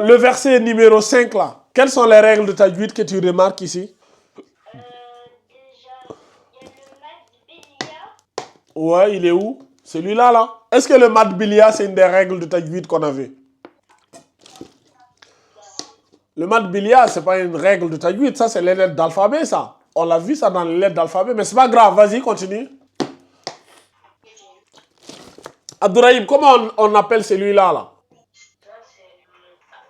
Le verset numéro 5 là. Quelles sont les règles de tajwid que tu remarques ici? Déjà, il y a le mad bilia. Ouais, il est où? Celui-là là. Est-ce que le mad bilia c'est une des règles de tajwid qu'on avait? Le mad bilia c'est pas une règle de tajwid, ça c'est les lettres d'alphabet ça. On l'a vu ça dans les lettres d'alphabet, mais c'est pas grave, vas-y, continue. Abdourahim, comment on appelle celui-là là? Ça, c'est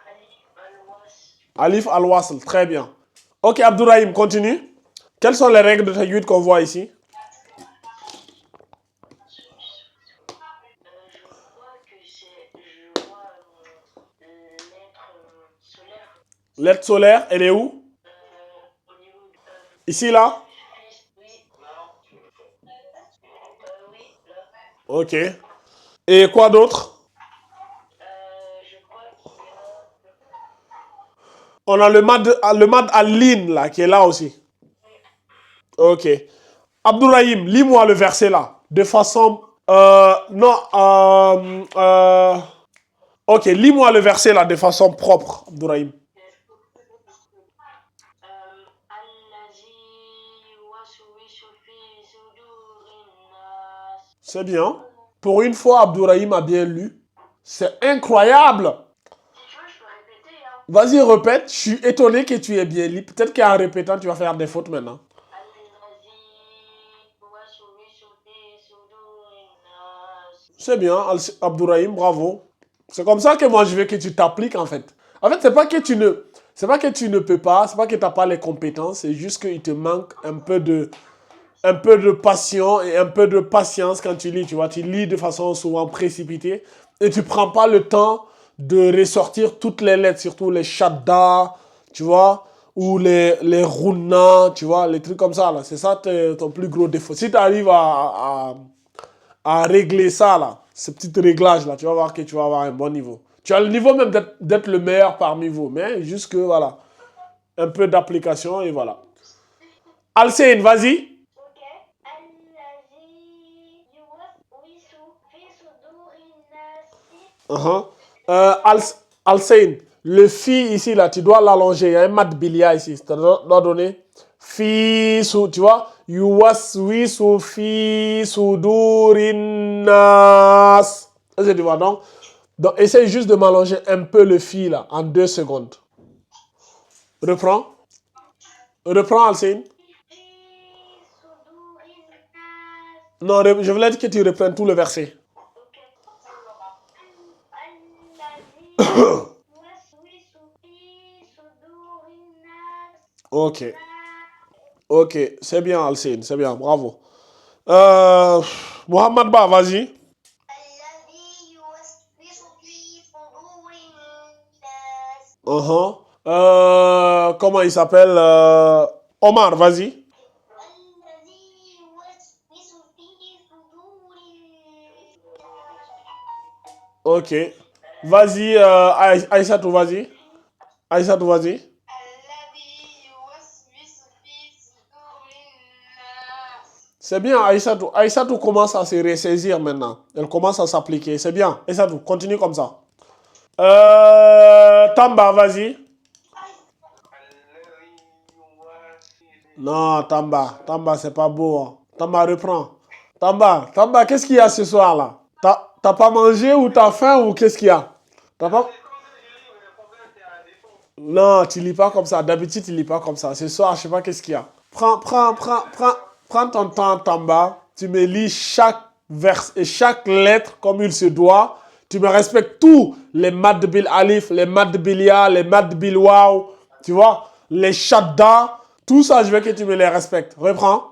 Alif al-Was. Alif al-Wasl, très bien. Ok, Abdourahim, continue. Quelles sont les règles de tajwid qu'on voit ici? Je crois que c'est. Je vois lettre solaire. Lettre solaire, elle est où? Au niveau de. Ici là? Oui. Oui, là. Ok. Et quoi d'autre? Je crois qu'il y a. On a le mad al-lin là, qui est là aussi. Ok. Abdourahim, lis-moi le verset là. De façon... non, ok, lis-moi le verset là de façon propre, Abdourahim. Allazi waswisu fi sudurin nas. C'est bien. Pour une fois, Abdourahim a bien lu. C'est incroyable. Si tu veux, je peux répéter, hein. Vas-y, répète. Je suis étonné que tu aies bien lu. Peut-être qu'en répétant, tu vas faire des fautes maintenant. Allazi waswisu fi sudurin nas. C'est bien, Abdourahim, bravo. C'est comme ça que moi, je veux que tu t'appliques, en fait. En fait, c'est pas que tu ne... C'est pas que tu ne peux pas, c'est pas que tu n'as pas les compétences, c'est juste qu'il te manque un peu de passion et un peu de patience quand tu lis, tu vois. Tu lis de façon souvent précipitée et tu prends pas le temps de ressortir toutes les lettres, surtout les shadda, tu vois, ou les runna, tu vois, les trucs comme ça, là. C'est ça ton plus gros défaut. Si tu arrives à régler ça, là, ces petits réglages, là, tu vas voir que tu vas avoir un bon niveau. Tu as le niveau même d'être le meilleur parmi vous, mais juste que, voilà, un peu d'application et voilà. Alcéne, vas-y. Ok. Allazi yuwaswisu fi sudurin nasi. Alcéne, le fi ici, là, tu dois l'allonger. Il y a un mat bilia ici. Tu dois donner fi, tu vois. Yuwaswisu fi sudurin nas. Est-ce que tu vois, donc essaye juste de m'allonger un peu le fi, là, en 2 secondes. Reprends. Reprends, Alcéne. Fi sudurin nas. Non, je voulais que tu reprennes tout le verset. Ok. Allazi yuwaswisu fi sudurin nas. Ok. Ok, c'est bien, Alcine, c'est bien, bravo. Mohamed Ba, vas-y. Allazi yuwaswisu fi sudurin nas. Comment il s'appelle Omar, vas-y. Allazi yuwaswisu fi sudurin nas. Ok. Vas-y, Aïssatou, vas-y. Aïssatou, vas-y. Allazi yuwaswisu fi sudurin nas. C'est bien, Aïssatou. Aïssatou commence à se ressaisir maintenant. Elle commence à s'appliquer. C'est bien. Aïssatou, continue comme ça. Tamba, vas-y. Non, Tamba. Tamba, c'est pas beau. Hein. Tamba, reprends. Tamba, qu'est-ce qu'il y a ce soir là? T'as pas mangé ou t'as faim ou qu'est-ce qu'il y a? T'as pas... Non, tu lis pas comme ça. D'habitude, tu lis pas comme ça. Ce soir, je sais pas qu'est-ce qu'il y a. Prends ton temps, Tamba. Tu me lis chaque vers et chaque lettre comme il se doit. Tu me respectes tous les mad bil alif, les mad bil ya, les mad bil waw. Tu vois? Les shadda. Tout ça, je veux que tu me les respectes. Reprends.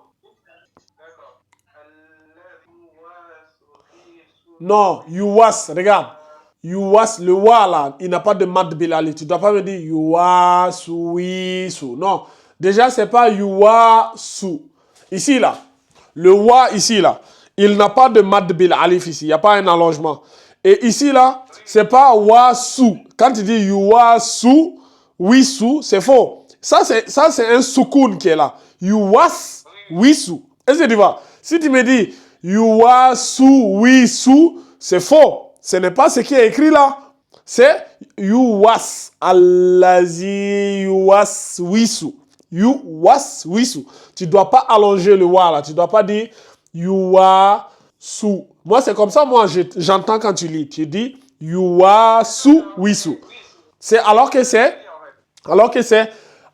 Non, you was, regarde. You was, le wa là, il n'a pas de mad bilali. Tu ne dois pas me dire you was, su. Non, déjà, c'est pas you was, su. Ici, là, le wa, ici, là, il n'a pas de mad bilali ici. Il n'y a pas un allongement. Et ici, là, c'est pas wa, su. Quand tu dis you was, su, oui, su, c'est faux. Ça, c'est un soukoun qui est là. You was, oui, su. Est-ce que tu vois? Si tu me dis you was, su, oui, su, c'est faux. Ce n'est pas ce qui est écrit là. C'est yuwas. Allazi yuwaswisu. Yuwaswisu. Tu ne dois pas allonger le wa là. Tu ne dois pas dire yuwasu. Moi, c'est comme ça, moi, j'entends quand tu lis. Tu dis yuwasu wisu. C'est alors que c'est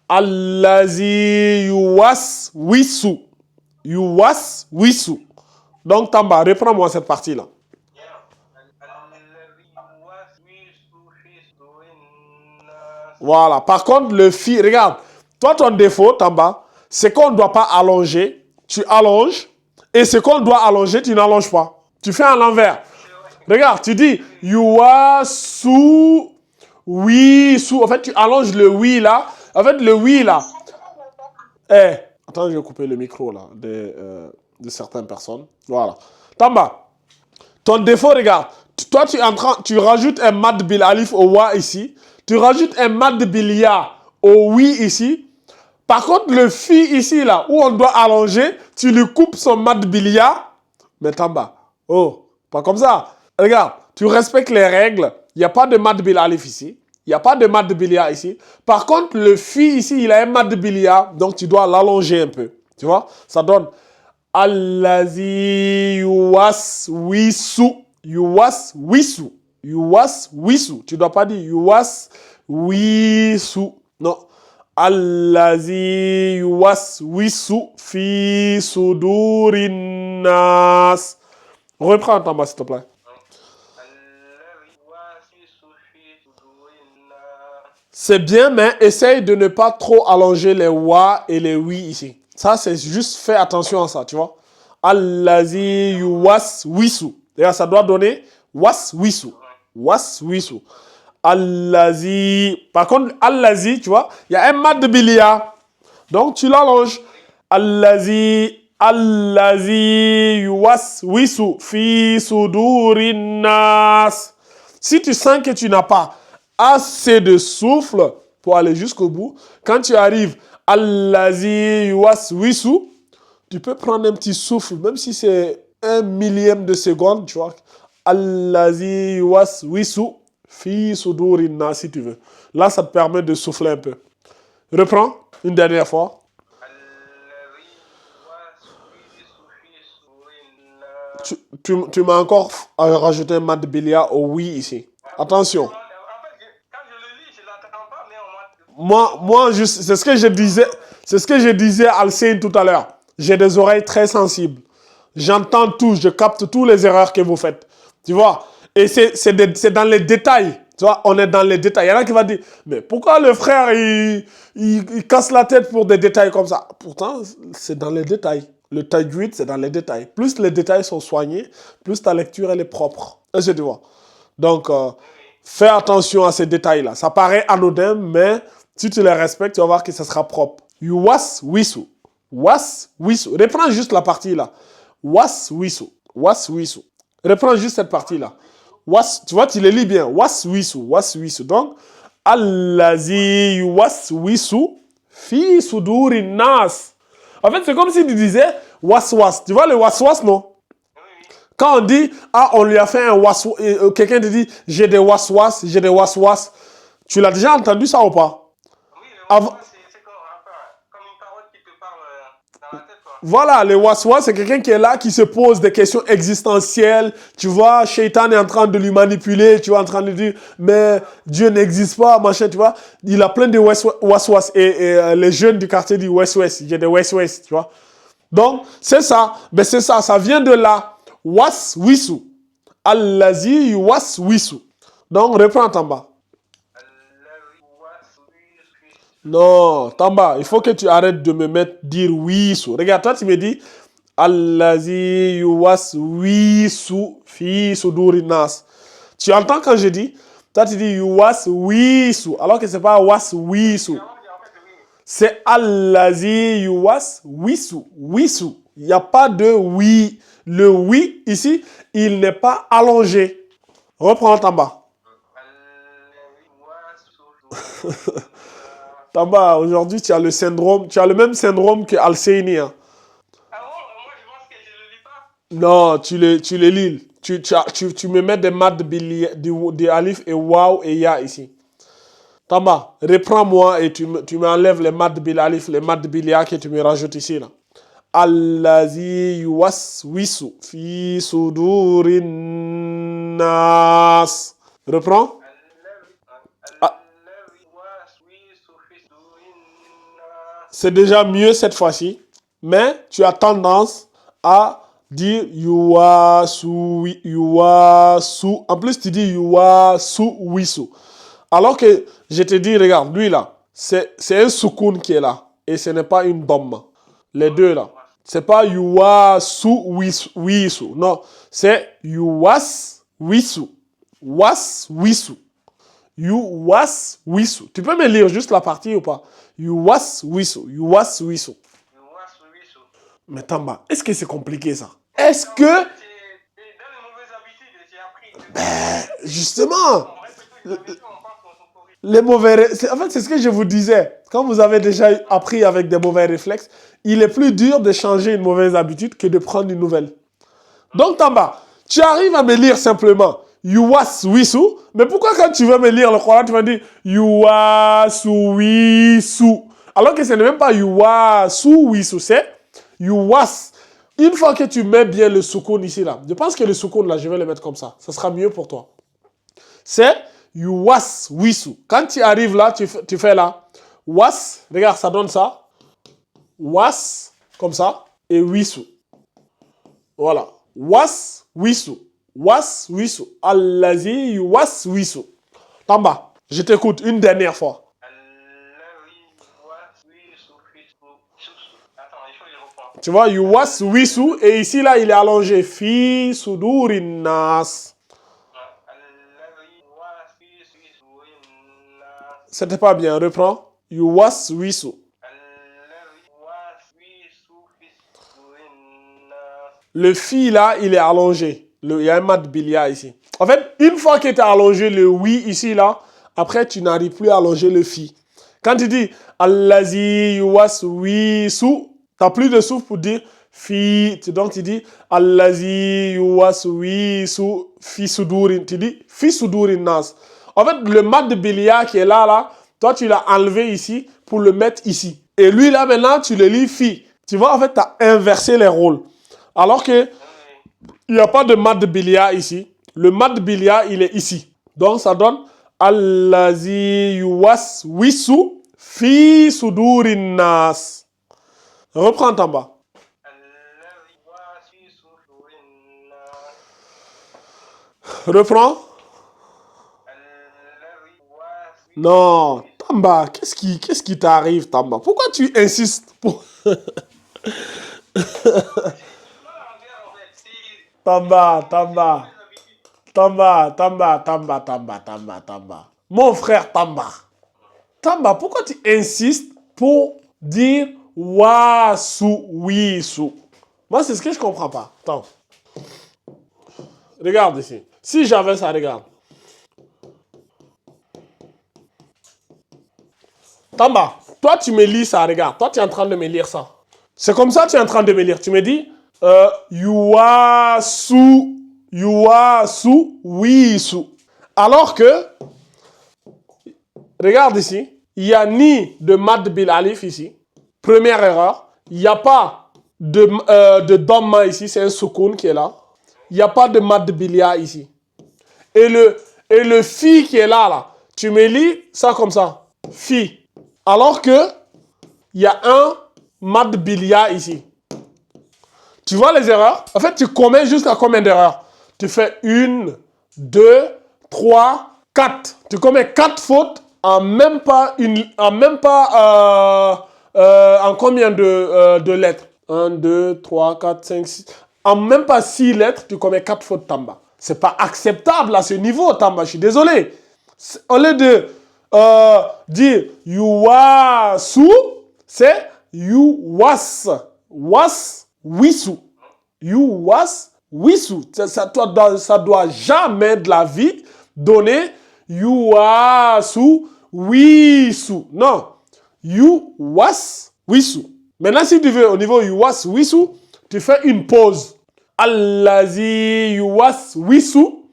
allazi yuwaswisu. Yuwaswisu. Donc, Tamba, reprends-moi cette partie-là. Voilà. Par contre, le fi, regarde. Toi, ton défaut, Tamba, c'est qu'on ne doit pas allonger. Tu allonges. Et ce qu'on doit allonger, tu n'allonges pas. Tu fais à l'envers. Regarde, tu dis yuwasu wisu. En fait, tu allonges le oui là. En fait, le oui là. Eh, attends, je vais couper le micro là de certaines personnes. Voilà. Tamba, ton défaut, regarde. Toi, tu rajoutes un mad bil alif au wa ici. Tu rajoutes un mad bil ya au oui ici. Par contre, le fi ici là, où on doit allonger, tu lui coupes son mad bil ya. Mais Tamba, oh, pas comme ça. Regarde, tu respectes les règles. Il n'y a pas de mad bil alif ici. Il n'y a pas de mad bilia ici. Par contre, le fi ici, il a un mad bilia. Donc, tu dois l'allonger un peu. Tu vois? Ça donne allazi yuwaswisu. Yuwaswisu. Yuwaswisu. Tu ne dois pas dire yuwaswisu. Non. Allazi yuwaswisu fi sudurinas. Reprends en bas, s'il te plaît. C'est bien, mais essaye de ne pas trop allonger les wa et les oui ici. Ça, c'est juste fais attention à ça, tu vois. Allazi yuwaswisu. D'ailleurs, ça doit donner waswisu. Waswisu. Allazi. Par contre, allazi, tu vois, il y a un mad bilia. Donc, tu l'allonges. Allazi yuwaswisu fi sudurinas. Si tu sens que tu n'as pas assez de souffle pour aller jusqu'au bout, quand tu arrives allazi yuwaswisu, tu peux prendre un petit souffle, même si c'est 1 millième de seconde, tu vois. Allazi yuwaswisu fi sudurinas, si tu veux. Là, ça te permet de souffler un peu. Reprends une dernière fois. Tu m'as encore rajouté un mad bilia au oui ici. Attention. Moi, c'est ce que je disais. C'est ce que je disais à Alcine tout à l'heure. J'ai des oreilles très sensibles. J'entends tout, je capte toutes les erreurs que vous faites. Tu vois? Et c'est dans les détails. Tu vois, on est dans les détails. Il y en a qui va dire, mais pourquoi le frère, il casse la tête pour des détails comme ça? Pourtant, c'est dans les détails. Le tajwid, c'est dans les détails. Plus les détails sont soignés, plus ta lecture, elle est propre. Est-ce que tu vois? Donc, fais attention à ces détails-là. Ça paraît anodin, mais si tu les respectes, tu vas voir que ça sera propre. Yuwaswisu. Waswisu. Reprends juste la partie là. Waswisu. Waswisu. Reprends juste cette partie-là. Tu vois, tu les lis bien. Waswisu. Waswisu. Donc, allazi yuwaswisu fi sudurinas. En fait, c'est comme si tu disais waswas. Tu vois le waswas, non? Quand on dit, ah, on lui a fait un waswas, quelqu'un te dit, j'ai des waswas, j'ai des waswas. Tu l'as déjà entendu ça ou pas? Oui, le waswas, c'est comme une parole qui te parle dans la tête, quoi. Voilà, le waswas, c'est quelqu'un qui est là, qui se pose des questions existentielles. Tu vois, Shaitan est en train de lui manipuler, tu vois, en train de dire, mais Dieu n'existe pas, machin, tu vois. Il a plein de waswas. Et les jeunes du quartier disent west-west, j'ai des west-west, tu vois. Donc, c'est ça. Ben, c'est ça, ça vient de là. Waswisu. Allazi yuwaswisu. Donc, reprends Tamba. Non, Tamba, il faut que tu arrêtes de me mettre dire wisu. Regarde, toi, tu me dis allazi yuwaswisu fi sudurinas. Tu entends quand je dis? Toi, tu dis yuwaswisu, alors que c'est pas waswisu. C'est allazi yuwaswisu. Wisu. Il n'y a pas de oui. Le oui, ici, il n'est pas allongé. Reprends Tamba. Tamba, aujourd'hui, tu as le syndrome, tu as le même syndrome que Al-Seini. Hein. Ah bon, moi je pense que je ne le lis pas. Non, tu le lis. tu me mets des mad bilia, des alif et waw et ya ici. Tamba, reprends-moi et tu m'enlèves les mad bil alif, les mad bilia que tu me rajoutes ici là. Allazi yuwaswisu fi sudurin nas. Reprends. C'est déjà mieux cette fois-ci, mais tu as tendance à dire yuwasu. En plus, tu dis yuwaswisu. Alors que je te dis, regarde, lui là, c'est un soukoun qui est là. Et ce n'est pas une dhamma. Les deux là. C'est pas yuwaswisu. Non, c'est yuwaswisu. Waswisu. Yuwaswisu. Tu peux me lire juste la partie ou pas? Yuwaswisu. Yuwaswisu. Mais Tamba, est-ce que c'est compliqué ça? Est-ce que... Dans les mauvaises habitudes, j'ai appris. Justement, les mauvais... En fait, c'est ce que je vous disais. Quand vous avez déjà appris avec des mauvais réflexes, il est plus dur de changer une mauvaise habitude que de prendre une nouvelle. Donc, Tamba, tu arrives à me lire simplement Yuwaswisu, mais pourquoi quand tu veux me lire le Coran, tu vas dire Yuwaswisu, alors que ce n'est même pas Yuwaswisu, c'est Yuwas. Une fois que tu mets bien le soukoun ici, là, je pense que le soukoun, là, je vais le mettre comme ça. Ça sera mieux pour toi. C'est Yuwaswisu. Quand tu arrives là, tu fais là. Was, regarde, ça donne ça. Was, comme ça. Et wisu. Voilà. Waswisu. Waswisu. Allazi yuwaswisu. Tamba, je t'écoute une dernière fois. Tu vois, yuwaswisu. Et ici, là, il est allongé. Fi sudurin nas. C'était pas bien. Reprends. Yuwaswisu. Le fi là, il est allongé. Il y a un mad bilia ici. En fait, une fois que tu as allongé le oui ici là, après tu n'arrives plus à allonger le fi. Quand tu dis Allazi yuwaswisu, tu n'as plus de souffle pour dire fi. Donc tu dis Allazi yuwaswisu fi sudurin. Tu dis fi sudurin nas. En fait, le mad bilia qui est là, toi tu l'as enlevé ici pour le mettre ici. Et lui là maintenant, tu le lis fi. Tu vois, en fait, tu as inversé les rôles. Alors que il n'y a pas de mad bilia ici. Le mad bilia, il est ici. Donc, ça donne Allazi yuwaswisu fi sudurin nas. Reprends en bas. Reprends. Non, Tamba, qu'est-ce qui t'arrive, Tamba? Pourquoi tu insistes pour... Tamba. Mon frère Tamba. Tamba, pourquoi tu insistes pour dire waswisu? Moi, c'est ce que je comprends pas. Attends. Regarde ici. Si j'avais ça, regarde. Tamba, toi, tu me lis ça, regarde. Toi, tu es en train de me lire ça. C'est comme ça que tu es en train de me lire. Tu me dis... yuwaswisu. Alors que, regarde ici, il n'y a ni de mad bil alif ici. Première erreur. Il n'y a pas de dhamma ici, c'est un soukoun qui est là. Il n'y a pas de mad bilia ici. Et le fi qui est là, tu me lis ça comme ça. Fi. Alors que, il y a un mad bilia ici. Tu vois les erreurs? En fait, tu commets jusqu'à combien d'erreurs? Tu fais 1, 2, 3, 4. Tu commets 4 fautes en même pas en combien de lettres? 1, 2, 3, 4, 5, 6. En même pas 6 lettres, tu commets 4 fautes, Tamba. C'est pas acceptable à ce niveau, Tamba. Je suis désolé. Au lieu de dire yuwasu, c'est yuwas. Wisu. Yuwaswisu. Ça doit jamais de la vie donner yuwaswisu. Non. Yuwaswisu. Maintenant, si tu veux au niveau yuwaswisu, tu fais une pause. Allazi yuwaswisu.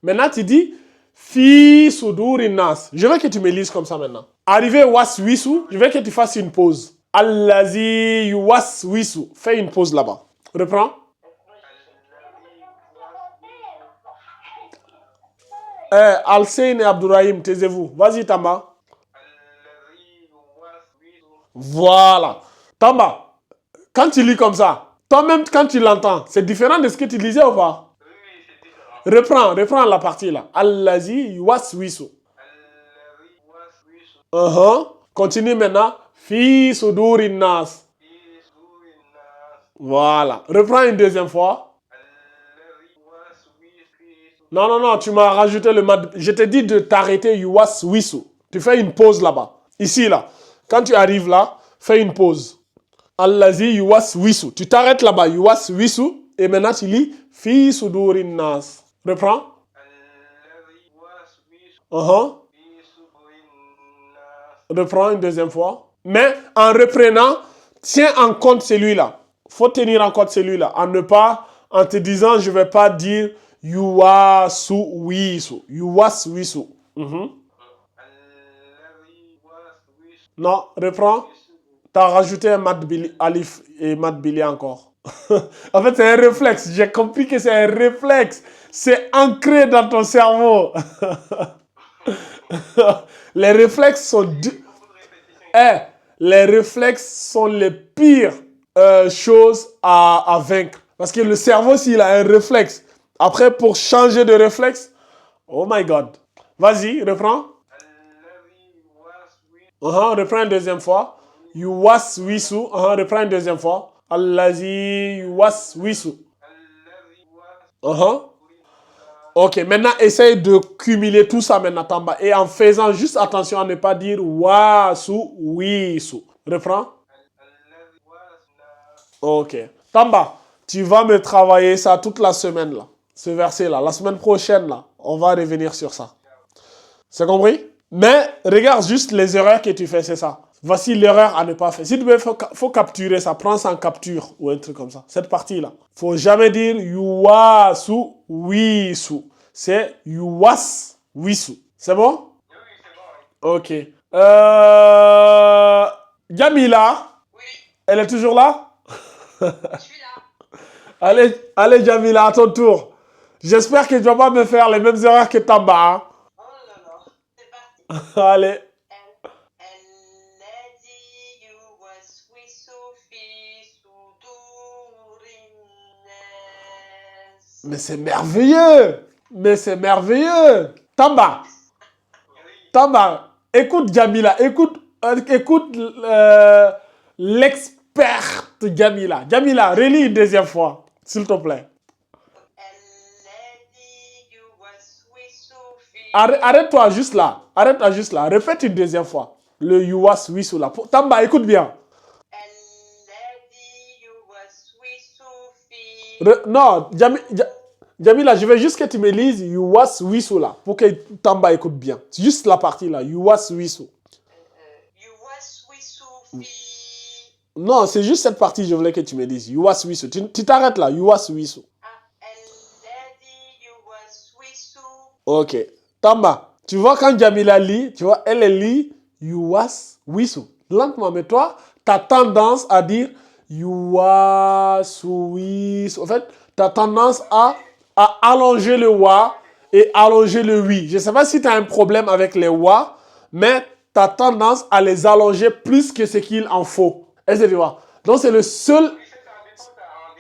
Maintenant, tu dis fi sudurin nas. Je veux que tu me lises comme ça maintenant. Arrivé waswisu, je veux que tu fasses une pause. Allazi yuwaswisu. Fais une pause là-bas. Reprends. Alsein et Abdourahim, taisez-vous. Vas-y, Tamba. Voilà. Tamba, quand tu lis comme ça, toi-même, quand tu l'entends, c'est différent de ce que tu lisais ou pas? Reprends la partie là. Allazi yuwaswisu. Continue maintenant. Fi sudurin nas. Voilà. Reprends une deuxième fois. Non, tu m'as rajouté le mad. Je t'ai dit de t'arrêter yuwaswisu. Tu fais une pause là-bas. Ici, là. Quand tu arrives là, fais une pause. Allazi yuwaswisu. Tu t'arrêtes là-bas, yuwaswisu. Et maintenant, tu lis fi sudurin nas. Reprends. Reprends une deuxième fois. Mais en reprenant, tiens en compte celui-là. Faut tenir en compte celui-là. En te disant, je ne vais pas dire yuwaswisu. Yuwaswisu. Non, reprends. Tu as rajouté un mad bili, alif et mad bili encore. En fait, c'est un réflexe. J'ai compris que c'est un réflexe. C'est ancré dans ton cerveau. Les réflexes sont... les réflexes sont les pires choses à vaincre. Parce que le cerveau, s'il a un réflexe, après, pour changer de réflexe, oh my God. Vas-y, reprends. Reprends une deuxième fois. Yuwaswisu. Reprends une deuxième fois. Allazi yuwaswisu. Ok, maintenant, essaye de cumuler tout ça maintenant, Tamba. Et en faisant juste attention à ne pas dire waswisu. Reprends. Ok. Tamba, tu vas me travailler ça toute la semaine, là. Ce verset-là. La semaine prochaine, là, on va revenir sur ça. C'est compris? Mais regarde juste les erreurs que tu fais, c'est ça. Voici l'erreur à ne pas faire. Si tu veux, faut capturer ça. Prends ça en capture ou un truc comme ça. Cette partie-là. Faut jamais dire yuwasu wisu. C'est yuwaswisu. C'est bon? Oui, c'est bon. Ok. Jamila. Oui, Elle est toujours là? je suis là. Allez, Jamila, à ton tour. J'espère que tu ne vas pas me faire les mêmes erreurs que Tamba. Hein? Oh non, c'est parti. Allez. الذي يوسوس في صدور الناس. Mais c'est merveilleux. Mais c'est merveilleux. Tamba. Tamba. Écoute Jamila. Écoute l'experte Jamila. Jamila, relis une deuxième fois, s'il te plaît. الذي يوسوس في Arrête-toi juste là. Arrête-toi juste là. Répète une deuxième fois. Le yuwaswisu là. Tamba, écoute bien. الذي يوسوس في Non, Jamila, je veux juste que tu me lises yuwaswisu là. Pour que Tamba écoute bien. C'est juste la partie là. Yuwaswisu. يوسوس في Non, c'est juste cette partie je voulais que tu me dises. Yuwaswisu. Tu t'arrêtes là. Yuwaswisu. الذي يوسوس. Ok. Tamba, tu vois quand Jamila lit, tu vois, elle lit yuwaswisu. Lentement, mais toi, tu as tendance à dire yuwaswisu. En fait, tu as tendance à allonger le wa et allonger le oui. Je ne sais pas si tu as un problème avec les wa, mais tu as tendance à les allonger plus que ce qu'il en faut. Est-ce que tu vois? Donc, c'est le seul...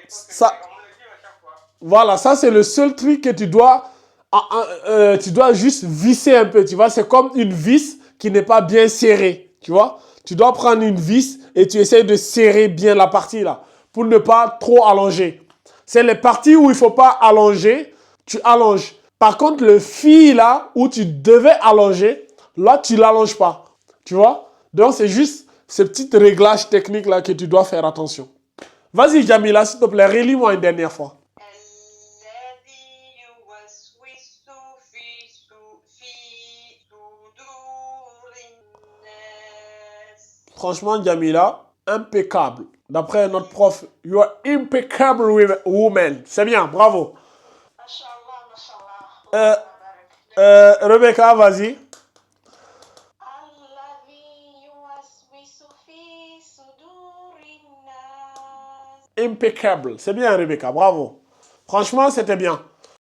Ça, voilà, ça, c'est le seul truc que tu dois juste visser un peu, tu vois. C'est comme une vis qui n'est pas bien serrée, tu vois. Tu dois prendre une vis et tu essaies de serrer bien la partie là pour ne pas trop allonger. C'est les parties où il ne faut pas allonger, tu allonges. Par contre, le fil là où tu devais allonger, là, tu ne l'allonges pas, tu vois. Donc, c'est juste ces petits réglages techniques là que tu dois faire attention. Vas-y, Jamila, s'il te plaît, relis-moi une dernière fois. الذي يوسوس في صدور الناس. Franchement, Jamila, Impeccable. D'après notre prof, you are impeccable woman. C'est bien, bravo. Mashallah, mashallah. Rebecca, vas-y. الذي يوسوس في صدور الناس. Impeccable. C'est bien, Rebecca, bravo. Franchement, c'était bien.